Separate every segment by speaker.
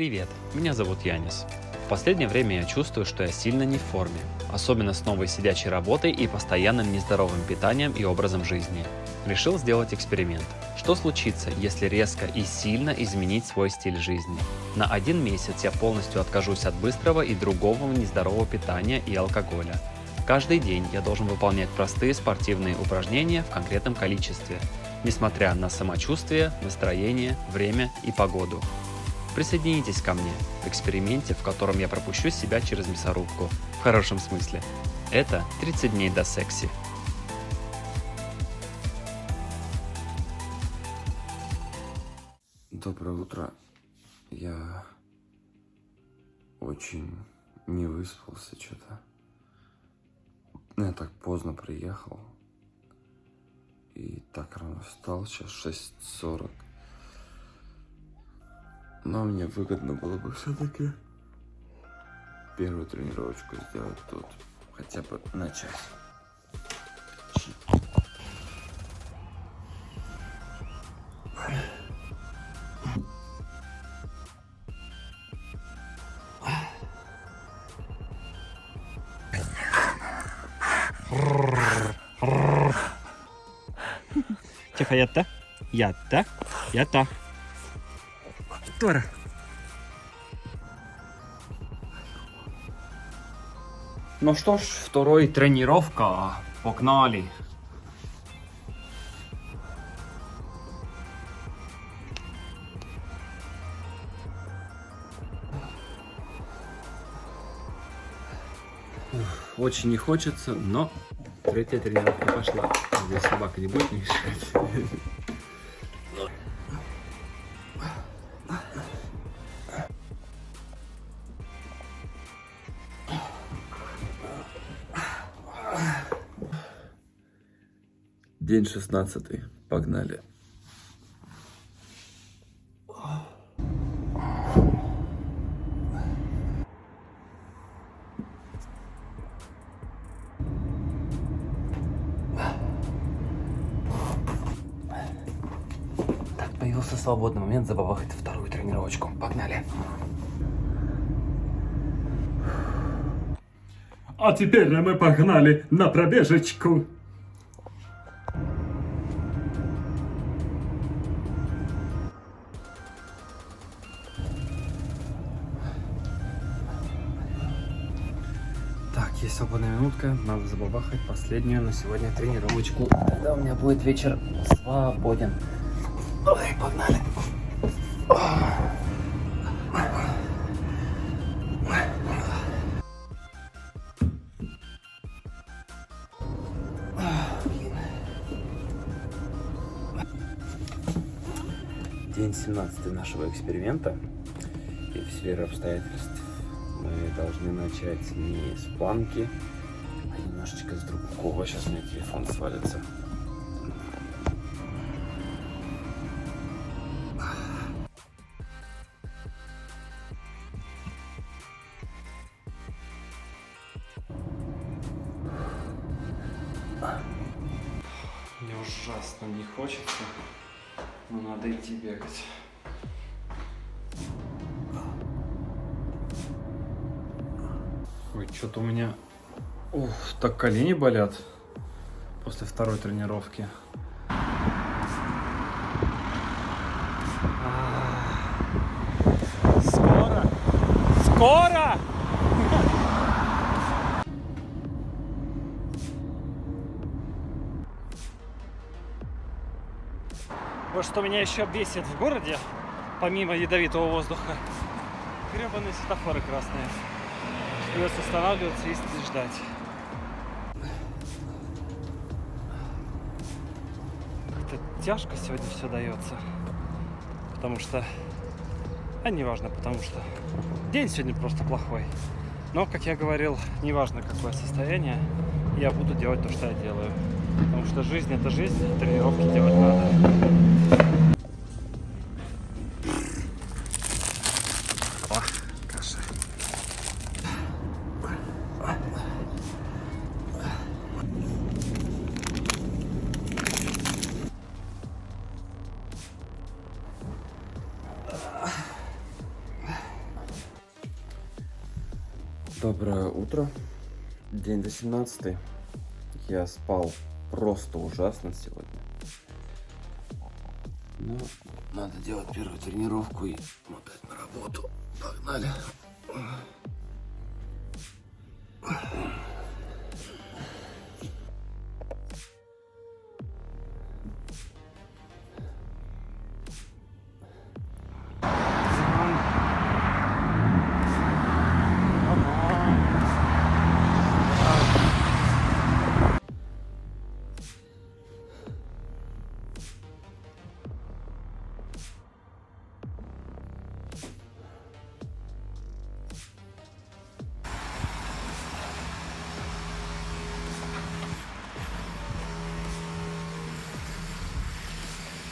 Speaker 1: Привет, меня зовут Янис. В последнее время я чувствую, что я сильно не в форме, особенно с новой сидячей работой и постоянным нездоровым питанием и образом жизни. Решил сделать эксперимент. Что случится, если резко и сильно изменить свой стиль жизни? На 1 месяц я полностью откажусь от быстрого и другого нездорового питания и алкоголя. Каждый день я должен выполнять простые спортивные упражнения в конкретном количестве, несмотря на самочувствие, настроение, время и погоду. Присоединитесь ко мне в эксперименте, в котором я пропущу себя через мясорубку, в хорошем смысле. Это 30 дней до секси.
Speaker 2: Доброе утро. Я очень не выспался что-то. Я так поздно приехал. И так рано встал, сейчас 6:40. Но мне выгодно было бы все-таки первую тренировочку сделать тут. Хотя бы на час.
Speaker 3: Тихо, ятта. Тора.
Speaker 1: Ну что ж, второй тренировка. Погнали. Очень не хочется, но третья тренировка пошла. Здесь собака не будет мешать.
Speaker 2: День 16. Погнали.
Speaker 1: Так, появился свободный момент забабахать вторую тренировочку. Погнали.
Speaker 3: А теперь мы погнали на пробежечку.
Speaker 1: Так, есть свободная минутка, надо забабахать последнюю на сегодня тренировочку. Тогда у меня будет вечер свободен. Ой, погнали. День 17 нашего эксперимента. И в сфере обстоятельств мы должны начать не с планки, а немножечко с другого. Сейчас у меня телефон свалится. Мне ужасно не хочется, но надо идти бегать. Ой, что-то у меня так колени болят после второй тренировки.
Speaker 3: Скоро! Вот что меня еще бесит в городе, помимо ядовитого воздуха, гребаные светофоры красные. Придется останавливаться и ждать. Как-то тяжко сегодня все дается. Потому что... неважно, потому что день сегодня просто плохой. Но, как я говорил, неважно какое состояние, я буду делать то, что я делаю. Потому что жизнь — это жизнь, тренировки делать надо.
Speaker 1: Каша.
Speaker 2: Доброе утро. День 18. Я спал просто ужасно сегодня. Ну, надо делать первую тренировку и мотать на работу. Погнали.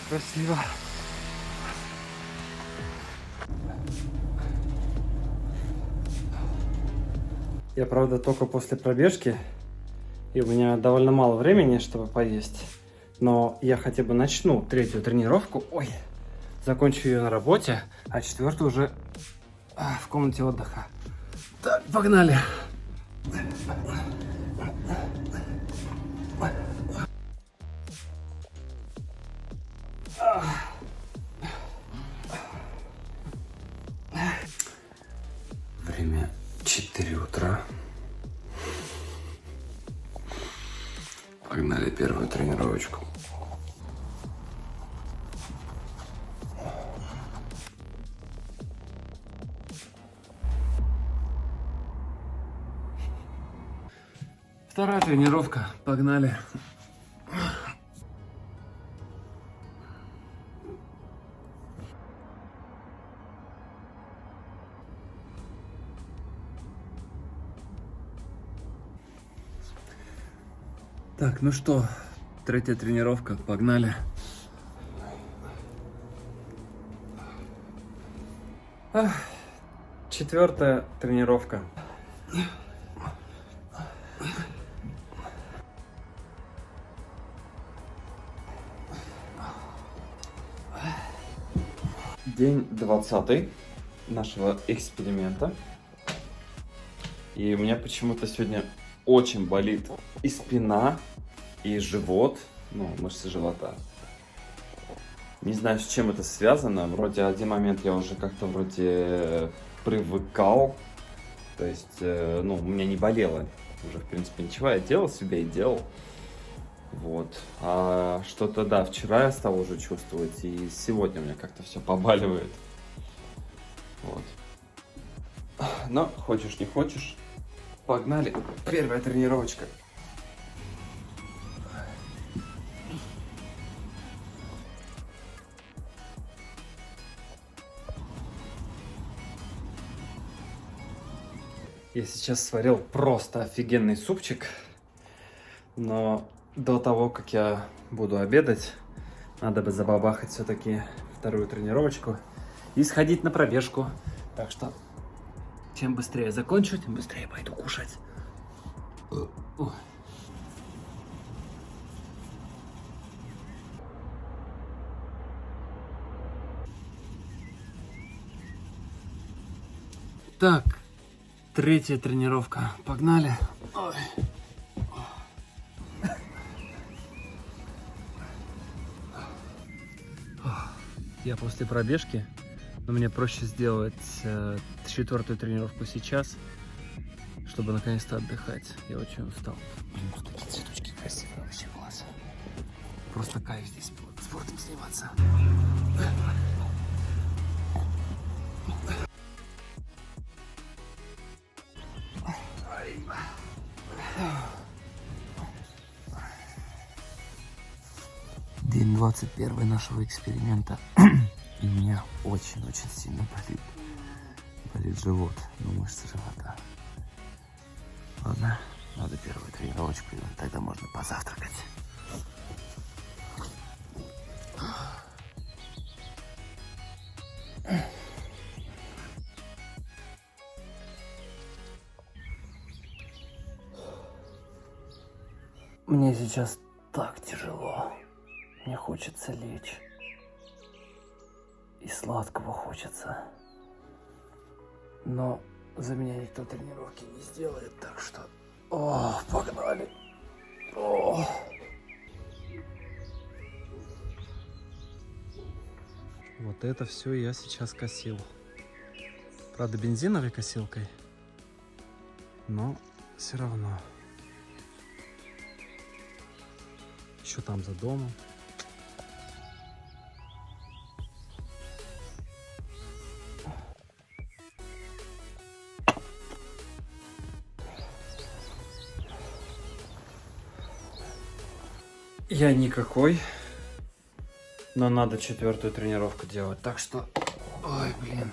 Speaker 3: Красиво. Я, правда, только после пробежки, и у меня довольно мало времени, чтобы поесть. Но я хотя бы начну третью тренировку. Ой, закончу ее на работе, а четвертую уже в комнате отдыха. Так, погнали.
Speaker 2: Время 4 утра. Погнали первую тренировочку. Вторая тренировка. Погнали. Так, ну что, третья тренировка, погнали.
Speaker 3: Четвертая тренировка.
Speaker 2: День 20 нашего эксперимента. И у меня почему-то сегодня очень болит и спина, и живот, ну, мышцы живота. Не знаю, с чем это связано. Вроде один момент я уже как-то вроде привыкал. То есть, ну, у меня не болело уже, в принципе, ничего. Я делал себе и делал. Вот. А что-то, да, вчера я стал уже чувствовать, и сегодня у меня как-то все побаливает. Вот. Но хочешь не хочешь, погнали. Первая тренировочка.
Speaker 3: Я сейчас сварил просто офигенный супчик, но до того, как я буду обедать, надо бы забабахать все-таки вторую тренировочку и сходить на пробежку. Так что, чем быстрее закончу, тем быстрее пойду кушать. Так, третья тренировка. Погнали. Ой. Я после пробежки, но мне проще сделать четвертую тренировку сейчас, чтобы наконец-то отдыхать. Я очень устал. Блин, тут такие цветочки красивые, вообще класс. Просто кайф здесь спортом заниматься. День 21 нашего эксперимента. И у меня очень-очень сильно болит живот, ну, мышцы живота. Ладно, надо первую тренировочку, и тогда можно позавтракать. Мне сейчас так тяжело. Мне хочется лечь. И сладкого хочется. Но за меня никто тренировки не сделает, так что... О, погнали! О. Вот это все я сейчас косил. Правда, бензиновой косилкой, но все равно. Еще там за домом. Я никакой, но надо 4-ю тренировку делать, так что, ой, блин.